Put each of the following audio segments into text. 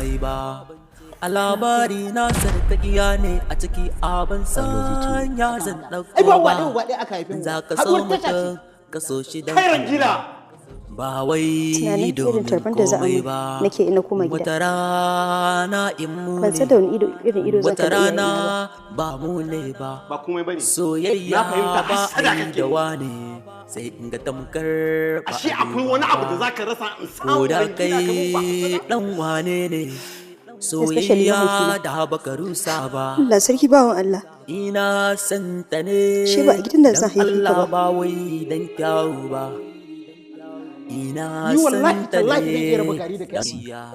komai ba. A labari na sarkakiya ne a ciki abin sanya zan ɗauko ba. Za ka so mutum ka so shi don ba wai domin komai ba. Wata rana in mu ne, wata rana ba mu ne ba. Soyayya ba a yi da wane sai in ga tamkar ba. Ashe akwai wani abu da zaka rasa in samu. Ko da kai dan wane ne, soyayya da baka rusa ba. Allah sarki bawan Allah. Ina santa ne. Shi ba a gidan da zan haife ka ba. Allah ba wai dan kyawu ba. Ina santa ne.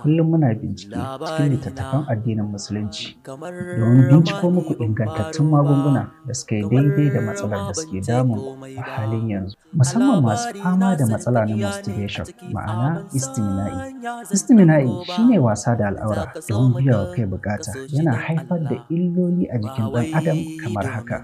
Kullum muna bincike cikin littattafan addinin musulunci domin binciko muku ingantattun magunguna da suka yi daidai da matsalar da suke damun a halin yanzu. Musamman masu fama da matsala na masturbation, ma'ana istimina'i. Istimina'i shine wasa da al'aura don biya wa kai bukata. Yana haifar da illoli a jikin ɗan adam kamar haka.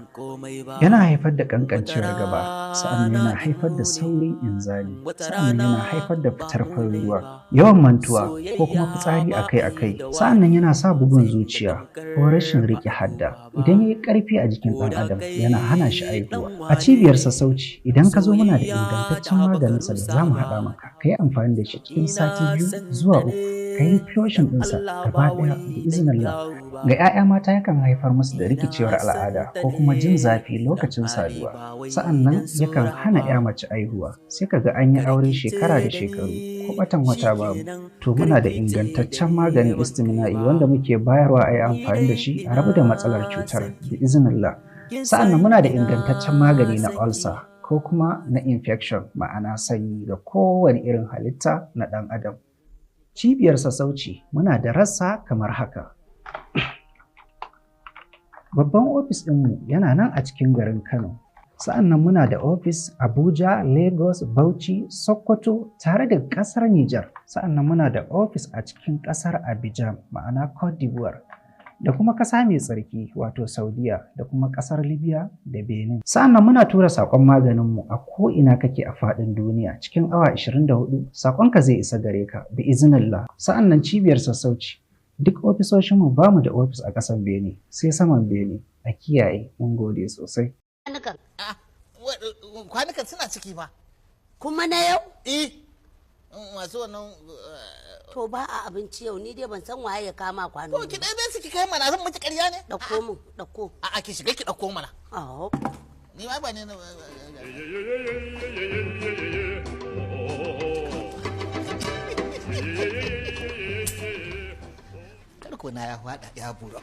Yana haifar da kankancewar gaba, sa'an yana haifar da saurin inzali, sa'an yana haifar da fitar farin ruwa, yawan mantuwa ko kuma fitsari akai-akai. Sa'an nan yana sa bugun zuciya ko rashin riƙe hadda. Idan ya yi ƙarfi a jikin ɗan adam yana hana shi aihuwa. A cibiyar sassauci, idan ka zo muna da ingantaccen maganinsa da za mu haɗa maka, ka yi amfani da shi cikin sati 2 zuwa 3. Ka yi flushing ɗinsa gaba ɗaya da iznillah. Ga 'ya'ya mata yakan haifar musu da rikicewar al'ada ko kuma jin zafi lokacin saduwa. Sa'an nan yakan hana 'ya mace aihuwa. Sai ka ga an yi aure shekara da shekaru ko batan wata babu. To muna da ingantaccen maganin istimina'i wanda muke bayarwa a yi amfani da shi a rabu da matsalar cutar da iznillah. Sa'an nan muna da ingantaccen magani na ulcer ko kuma na infection, ma'ana sanyi ga kowane irin halitta na ɗan adam. Cibiyar sassauci muna da rassa kamar haka. Babban ofis ɗinmu yana nan a cikin garin Kano. Sa'an nan muna da ofis Abuja, Lagos, Bauchi, Sokoto tare da ƙasar Nijar. Sa'an nan muna da ofis a cikin ƙasar Abidjan, ma'ana Cote d'Ivoire. Da kuma ƙasa mai tsarki wato Saudiya da kuma ƙasar Libya da Benin. Sa'an nan muna tura saƙon maganinmu a ko'ina kake a faɗin duniya cikin awa 24 saƙonka zai isa gare ka bi iznillah. Sa'an nan cibiyar sassauci duk ofisoshinmu ba mu da ofis a ƙasar Benin sai saman Benin. A kiyaye, mun gode sosai. Kwanukan suna ciki ba. Kuma na yau? Masu wannan to ba a abinci yau, ni dai ban san waye ya kama kwano. To ki dai su ki kai mana, zan miki ƙarya ne? Dauko mu, dauko. A'a ki shiga ki dauko mana. Oh. Ni ma ba ne na Tarko na ya faɗa ya bura.